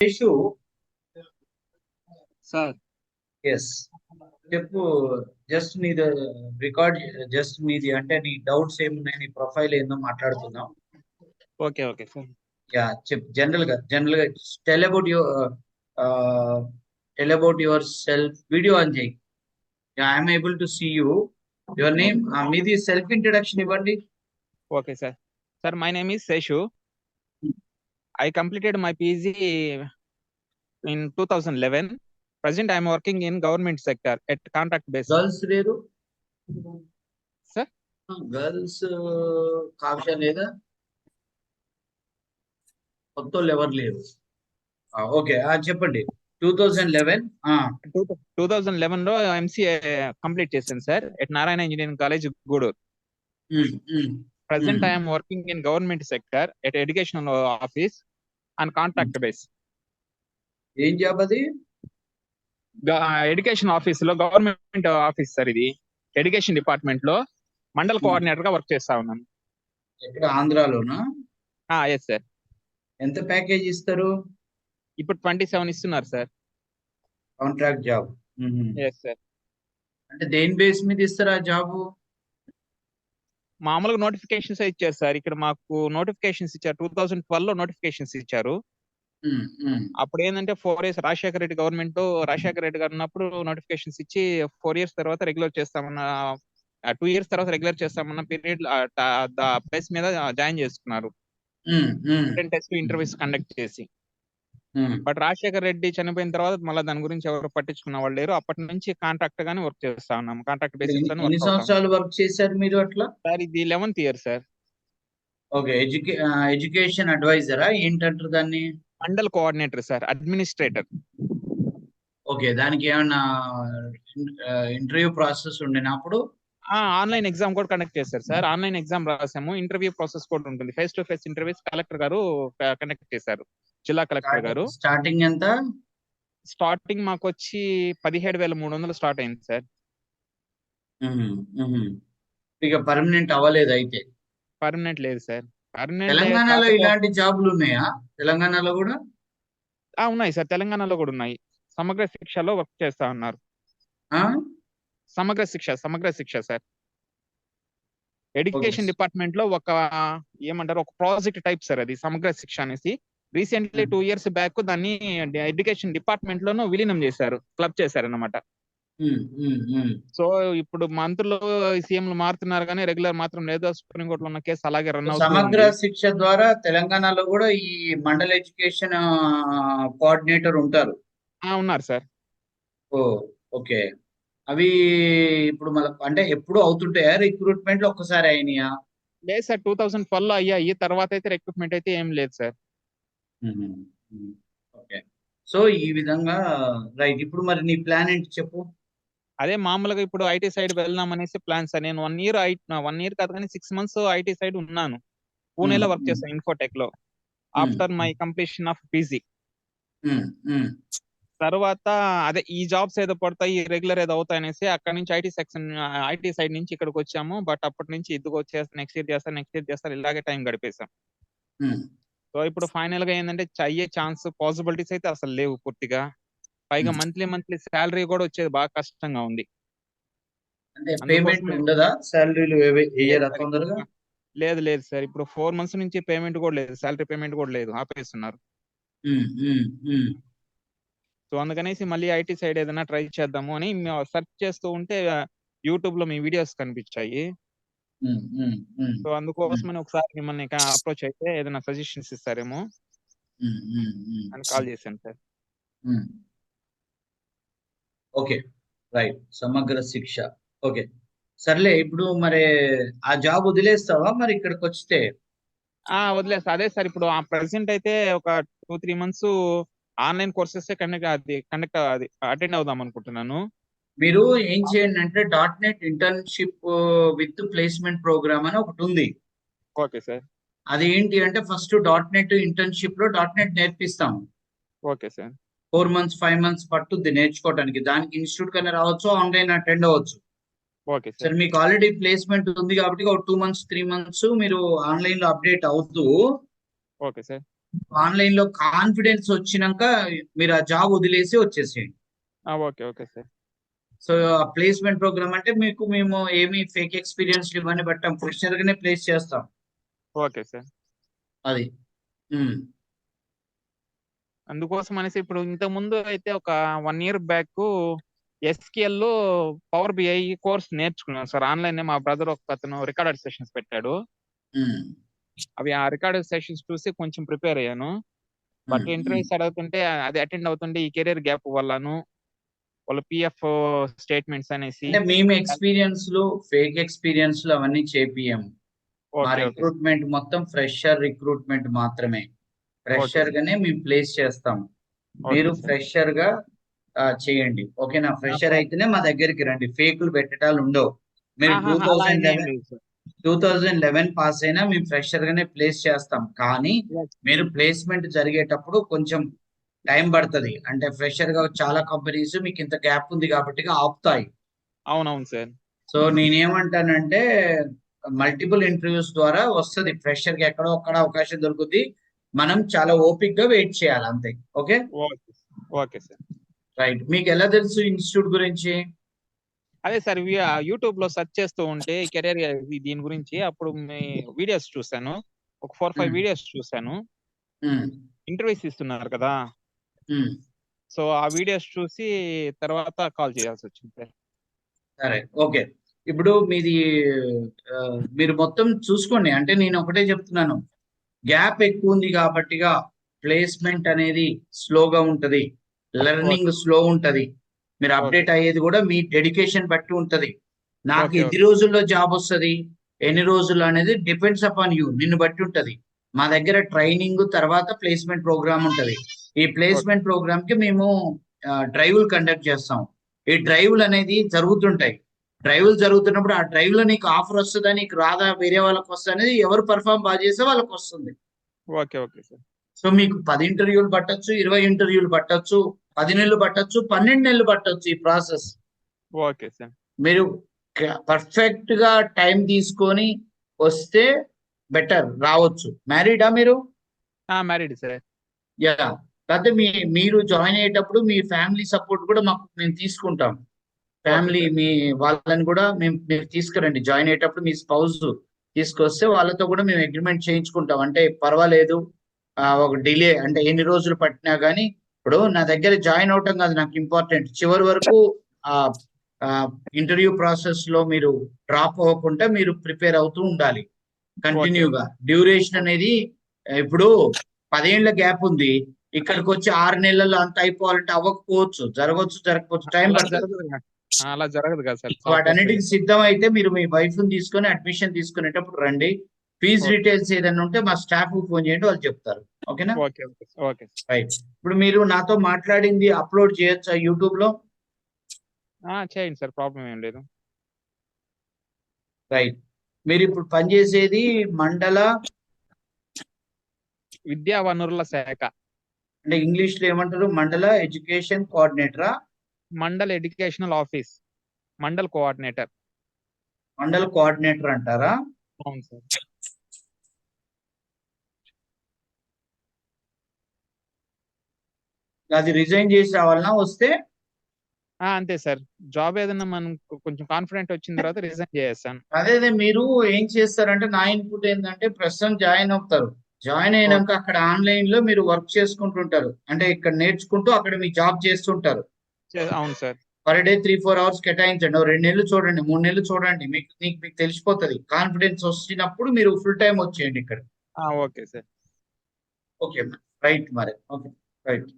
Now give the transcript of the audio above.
Seshu sir yes చెప్పు. Just నీది record, just నీది అంటే నీ డౌట్స్ ఏమున్నాయి, నీ ప్రొఫైల్ ఏందో మాట్లాడుతున్నాం. Okay okay sir. యా చెప్పు. జనరల్ గా tell about your tell about yourself. Video on చేయి. I'm able to see you. Your name, మీది సెల్ఫ్ ఇంట్రడక్షన్ ఇవ్వండి. Okay sir. Sir my name is Seshu. I completed my PG in 2011. Present I am working in government sector at contract basis. Girls లేరు sir? Girls Kavya లేదా? కొత్త వాళ్ళు ఎవరు లేరు. Okay చెప్పండి. 2011 2011 లో MCA కంప్లీట్ చేశాను sir at Narayana engineering college Gudur. Present I am working in government sector at educational office on contract base. ఏం జాబ్ అది? ఎడ్యుకేషన్ ఆఫీస్ లో, గవర్నమెంట్ ఆఫీస్ సార్ ఇది. ఎడ్యుకేషన్ డిపార్ట్మెంట్ లో మండల్ కోఆర్డినేటర్ గా వర్క్ చేస్తా ఉన్నాను. ఎక్కడ, ఆంధ్రాలోనా? Yes sir. ఎంత ప్యాకేజ్ ఇస్తారు? ఇప్పుడు 27 ఇస్తున్నారు sir. Contract job. Yes sir. అంటే దేని బేస్ మీద ఇస్తారు ఆ జాబ్? మామూలుగా నోటిఫికేషన్స్ ఇచ్చారు సార్. ఇక్కడ మాకు నోటిఫికేషన్స్ ఇచ్చారు. 2012 లో నోటిఫికేషన్స్ ఇచ్చారు. అప్పుడు ఏంటంటే 4 years రాజశేఖర రెడ్డి గవర్నమెంట్, రాజశేఖర రెడ్డి గారు ఉన్నప్పుడు నోటిఫికేషన్స్ ఇచ్చి 4 years తర్వాత రెగ్యులర్ చేస్తామన్న, 2 years తర్వాత రెగ్యులర్ చేస్తామన్న పీరియడ్ ప్లేస్ మీద జాయిన్ చేసుకున్నారు. టెస్ట్ ఇంటర్వ్యూస్ కండక్ట్ చేసి. బట్ రాజశేఖర రెడ్డి చనిపోయిన తర్వాత మళ్ళీ దాని గురించి ఎవరు పట్టించుకున్న వాళ్ళు లేరు. అప్పటి నుంచి కాంట్రాక్ట్ గానే వర్క్ చేస్తా ఉన్నాము. కాంట్రాక్ట్ బేసిస్ అని. ఎన్ని సంవత్సరాలు వర్క్ చేశారు మీరు అట్లా? సార్ ఇది 11th year sir. Okay. Education అడ్వైజరా ఏంటంటారు దాన్ని? Mandal coordinator sir, administrator. Okay. దానికి ఏమన్నా ఇంటర్వ్యూ ప్రాసెస్ ఉండేనా అప్పుడు? ఆన్లైన్ ఎగ్జామ్ కూడా కండక్ట్ చేశారు సార్. ఆన్లైన్ ఎగ్జామ్ రాసాము. ఇంటర్వ్యూ ప్రాసెస్ కూడా ఉంటుంది. Face to face interviews collector గారు కండక్ట్ చేశారు. జిల్లా కలెక్టర్ గారు. స్టార్టింగ్ ఎంత? స్టార్టింగ్ మాకు వచ్చి 17,300 స్టార్ట్ అయింది సార్. ఇక పర్మనెంట్ అవ్వలేదు అయితే? పర్మనెంట్ లేదు సార్. పర్మనెంట్ తెలంగాణలో ఇలాంటి జాబులు ఉన్నాయా? తెలంగాణలో కూడా ఉన్నాయి సార్. తెలంగాణలో కూడా ఉన్నాయి. సమగ్ర శిక్షలో వర్క్ చేస్తా ఉన్నారు. సమగ్ర శిక్ష సార్. ఎడ్యుకేషన్ డిపార్ట్మెంట్ లో ఒక ప్రాజెక్ట్ టైప్ సార్ అది సమగ్ర శిక్ష అనేసి. రీసెంట్లీ 2 years బ్యాక్ దాన్ని ఎడ్యుకేషన్ డిపార్ట్మెంట్ లోనూ విలీనం చేశారు, క్లబ్ చేశారు అన్నమాట. సో ఇప్పుడు మంత్రులు, సీఎంలు మారుతున్నారు కానీ రెగ్యులర్ మాత్రం లేదు. సుప్రీంకోర్టులో ఉన్న కేసు అలాగే రన్ అవుతుంది. సమగ్ర శిక్ష ద్వారా తెలంగాణలో కూడా ఈ మండల ఎడ్యుకేషన్ కోఆర్డినేటర్ ఉంటారు. ఉన్నారు సార్. ఓకే. అవి ఇప్పుడు అంటే ఎప్పుడు అవుతుంటాయా రిక్రూట్మెంట్లు? ఒక్కసారి అయినాయా? లేదు సార్. 2012 లో అయ్యాయి. తర్వాత అయితే రిక్రూట్మెంట్ అయితే ఏం లేదు సార్. ఓకే. సో ఈ విధంగా రైట్. ఇప్పుడు మరి నీ ప్లాన్ ఏంటి చెప్పు. అదే మామూలుగా ఇప్పుడు ఐటీ సైడ్ వెళ్దాం అనేసి ప్లాన్ సార్. నేను 1 year కాదు కానీ 6 months ఐటీ సైడ్ ఉన్నాను. పూణేలో వర్క్ చేస్తాను ఇన్ఫోటెక్ లో. After my completion of PG తర్వాత అదే ఈ జాబ్స్ ఏదో పడతాయి, రెగ్యులర్ ఏదో అవుతాయి అనేసి అక్కడ నుంచి ఐటీ సైడ్ నుంచి ఇక్కడికి వచ్చాము. బట్ అప్పటి నుంచి ఇదిగో వచ్చేస్తా, నెక్స్ట్ ఇయర్ చేస్తారు ఇలాగే టైం గడిపేశాం. సో ఇప్పుడు ఫైనల్ గా ఏంటంటే అయ్యే ఛాన్స్, పాసిబిలిటీస్ అయితే అసలు లేవు పూర్తిగా. పైగా మంత్లీ శాలరీ కూడా వచ్చేది బాగా కష్టంగా ఉంది. పేమెంట్ ఉండదా? శాలరీలు తొందరగా? లేదు సార్. ఇప్పుడు 4 months నుంచి పేమెంట్ కూడా లేదు, శాలరీ పేమెంట్ కూడా లేదు, ఆపేస్తున్నారు. సో అందుకనేసి మళ్ళీ ఐటీ సైడ్ ఏదైనా ట్రై చేద్దాము అని సెర్చ్ చేస్తూ ఉంటే యూట్యూబ్ లో మీ వీడియోస్ కనిపించాయి. సో అందుకోసమని ఒకసారి మిమ్మల్ని అప్రోచ్ అయితే ఏదైనా సజెషన్స్ ఇస్తారేమో అని కాల్ చేశాను సార్. Okay right. సమగ్ర శిక్ష. ఓకే సర్లే. ఇప్పుడు మరి ఆ జాబ్ వదిలేస్తావా మరి ఇక్కడికి వస్తే? వదిలేస్తా. అదే సార్ ఇప్పుడు ప్రెసెంట్ అయితే ఒక 2-3 months ఆన్లైన్ కోర్సెస్ అటెండ్ అవుదాం అనుకుంటున్నాను. మీరు ఏం చేయండి అంటే .NET internship with placement program అని ఒకటి ఉంది. Okay sir. అది ఏంటి అంటే ఫస్ట్ .NET ఇంటర్న్షిప్ లో .NET నేర్పిస్తాం. Okay sir. 4 months 5 months పట్టుద్ది నేర్చుకోవడానికి. దానికి ఇన్స్టిట్యూట్ కన్నా రావచ్చు, ఆన్లైన్ అటెండ్ అవ్వచ్చు. ఓకే సార్ మీకు ఆల్రెడీ ప్లేస్మెంట్ ఉంది కాబట్టి ఒక 2 months 3 months మీరు ఆన్లైన్ లో అప్డేట్ అవుతూ ఓకే సార్ ఆన్లైన్ లో కాన్ఫిడెన్స్ వచ్చినాక మీరు ఆ జాబ్ వదిలేసి వచ్చేసేయండి. Okay okay sir. సో ఆ ప్లేస్మెంట్ ప్రోగ్రామ్ అంటే మీకు మేము ఏమి ఫేక్ ఎక్స్పీరియన్స్ ఇవన్నీ బట్టాం, ఫ్రెషర్ గానే ప్లేస్ చేస్తాం. Okay sir. అది. ఉమ్. అందుకోసం అనేసి ఇప్పుడు ఇంతకు ముందు అయితే ఒక 1 year బ్యాక్ SQL లో పవర్ BI కోర్స్ నేర్చుకున్నాను సార్. ఆన్లైన్ మా బ్రదర్ ఒక అతను రికార్డెడ్ సెషన్స్ పెట్టాడు. ఉమ్. అవి ఆ రికార్డెడ్ సెషన్స్ చూసి కొంచెం ప్రిపేర్ అయ్యాను. But um. ఇంటర్వ్యూస్ అడుగుతుంటే అది అటెండ్ అవుతుంటే ఈ కెరీర్ గ్యాప్ వల్లను వాళ్ళ PF స్టేట్మెంట్స్ అనేసి. అంటే మేము ఎక్స్పీరియన్స్ లో ఫేక్ ఎక్స్పీరియన్స్ లో అవన్నీ చేపియము. మా ఓకే ఓకే రిక్రూట్మెంట్ మొత్తం ఫ్రెషర్ రిక్రూట్మెంట్ మాత్రమే. Okay fresher sir. గానే మేము ప్లేస్ చేస్తాం. ఓకే మీరు సార్. ఫ్రెషర్ గా చేయండి. ఓకేనా? ఫ్రెషర్ అయితేనే మా దగ్గరికి రండి, ఫేకులు పెట్టడాలు ఉండవు. మీరు అలా అని ఏం లేదు సార్. 2011 పాస్ అయినా మేము ఫ్రెషర్ గానే ప్లేస్ చేస్తాం. కానీ Yes. మీరు ప్లేస్మెంట్ జరిగేటప్పుడు కొంచెం టైం పడుతుంది. అంటే ఫ్రెషర్ గా చాలా కంపెనీస్ మీకు ఇంత గ్యాప్ ఉంది కాబట్టి ఆపుతాయి. అవునవును సార్. సో నేనేమంటానంటే మల్టిపుల్ ఇంటర్వ్యూస్ ద్వారా వస్తుంది. ఫ్రెషర్ కి ఎక్కడో ఒక్కడ అవకాశం దొరుకుతుంది. మనం చాలా ఓపిక్ గా వెయిట్ చేయాలి అంతే. Okay okay okay sir. Right. మీకు ఎలా తెలుసు ఇన్స్టిట్యూట్ గురించి? అదే సార్ యూట్యూబ్ లో సెర్చ్ చేస్తూ ఉంటే కెరీర్ దీని గురించి అప్పుడు మీ వీడియోస్ చూశాను. ఒక 4-5 వీడియోస్ చూశాను. ఉమ్. ఇంటర్వ్యూస్ ఇస్తున్నారు కదా, ఉమ్. సో ఆ వీడియోస్ చూసి తర్వాత కాల్ చేయాల్సి వచ్చింది సార్. సరే ఓకే. ఇప్పుడు మీది మీరు మొత్తం చూసుకోండి. అంటే నేను ఒకటే చెప్తున్నాను, గ్యాప్ ఎక్కువ ఉంది కాబట్టిగా ప్లేస్మెంట్ అనేది స్లోగా ఉంటది, లెర్నింగ్ స్లో ఉంటది. మీరు అప్డేట్ అయ్యేది కూడా మీ డెడికేషన్ బట్టి ఉంటది. నాకు ఓకే ఎన్ని రోజుల్లో జాబ్ వస్తుంది, ఎన్ని రోజుల్లో అనేది డిపెండ్స్ అపాన్ యూ, నిన్ను బట్టి ఉంటది. మా దగ్గర ట్రైనింగ్ తర్వాత ప్లేస్మెంట్ ప్రోగ్రామ్ ఉంటది. ఈ ప్లేస్మెంట్ ప్రోగ్రామ్ కి మేము డ్రైవ్లు కండక్ట్ చేస్తాం. ఈ డ్రైవ్లు అనేది జరుగుతుంటాయి. డ్రైవ్లు జరుగుతున్నప్పుడు ఆ డ్రైవ్ లో నీకు ఆఫర్ వస్తుందా, నీకు రాదా, వేరే వాళ్ళకి వస్తుంది అనేది ఎవరు పర్ఫామ్ బాగా చేస్తే వాళ్ళకి వస్తుంది. Okay okay sir. సో మీకు 10 ఇంటర్వ్యూలు పట్టొచ్చు, 20 ఇంటర్వ్యూలు పట్టొచ్చు, 10 నెలలు పట్టొచ్చు, 12 నెలలు పట్టొచ్చు ఈ ప్రాసెస్. Okay sir. మీరు పర్ఫెక్ట్ గా టైం తీసుకొని వస్తే బెటర్, రావచ్చు. మ్యారీడా మీరు? Married sir. యా. లేకపోతే మీరు జాయిన్ అయ్యేటప్పుడు మీ ఫ్యామిలీ సపోర్ట్ కూడా మేము తీసుకుంటాం. ఫ్యామిలీ మీ వాళ్ళని కూడా మీరు తీసుకురండి. జాయిన్ అయ్యేటప్పుడు మీ స్పౌస్ తీసుకొస్తే వాళ్ళతో కూడా మేము అగ్రిమెంట్ చేయించుకుంటాం. అంటే పర్వాలేదు, ఒక డిలే అంటే ఎన్ని రోజులు పట్టినా కానీ, ఇప్పుడు నా దగ్గర జాయిన్ అవటం కాదు నాకు ఇంపార్టెంట్, చివరి వరకు ఆ ఇంటర్వ్యూ ప్రాసెస్ లో మీరు డ్రాప్ అవ్వకుండా మీరు ప్రిపేర్ అవుతూ ఉండాలి కంటిన్యూగా. డ్యూరేషన్ అనేది ఇప్పుడు 10 ఏళ్ల గ్యాప్ ఉంది, ఇక్కడికి వచ్చి 6 నెలల్లో అంత అయిపోవాలంటే అవ్వకపోవచ్చు, జరగవచ్చు, జరగకపోవచ్చు, టైం పడుతుంది. అలా జరగదు కదా సార్. వాటన్నిటికి సిద్ధం అయితే మీరు మీ వైఫ్ ని తీసుకొని అడ్మిషన్ తీసుకునేటప్పుడు రండి. ఫీజ్ డీటెయిల్స్ ఏదైనా ఉంటే మా స్టాఫ్ ఫోన్ చేయండి, వాళ్ళు చెప్తారు. ఓకేనా? Okay right. ఇప్పుడు మీరు నాతో మాట్లాడింది అప్లోడ్ చేయొచ్చా యూట్యూబ్ లో? చేయండి సార్, ప్రాబ్లం ఏం లేదు. రైట్. మీరు ఇప్పుడు పనిచేసేది మండల విద్యా వనరుల శాఖ, అంటే ఇంగ్లీష్ లో ఏమంటారు, మండల ఎడ్యుకేషన్ కోఆర్డినేటరా? Mandal educational office, mandal coordinator. మండల కోఆర్డినేటర్ అంటారా? అవును సార్. అది రిజైన్ చేసి రావాలన్నా వస్తే? అంతే సార్. జాబ్ ఏదైనా మనకు కొంచెం కాన్ఫిడెంట్ వచ్చిన తర్వాత రిజైన్ చేసేస్తాను. అదే మీరు ఏం చేస్తారంటే, నా ఇన్పుట్ ఏంటంటే ప్రస్తుతం జాయిన్ అవుతారు. జాయిన్ అయినాక అక్కడ ఆన్లైన్ లో మీరు వర్క్ చేసుకుంటుంటారు. అంటే ఇక్కడ నేర్చుకుంటూ అక్కడ మీ జాబ్ చేస్తుంటారు. అవును సార్. పర్ డే 3-4 అవర్స్ కేటాయించండి. 2 నెలలు చూడండి, 3 నెలలు చూడండి, మీకు తెలిసిపోతుంది. కాన్ఫిడెన్స్ వచ్చినప్పుడు మీరు ఫుల్ టైం వచ్చేయండి ఇక్కడ. Okay sir. Okay right. మరి ఓకే రైట్.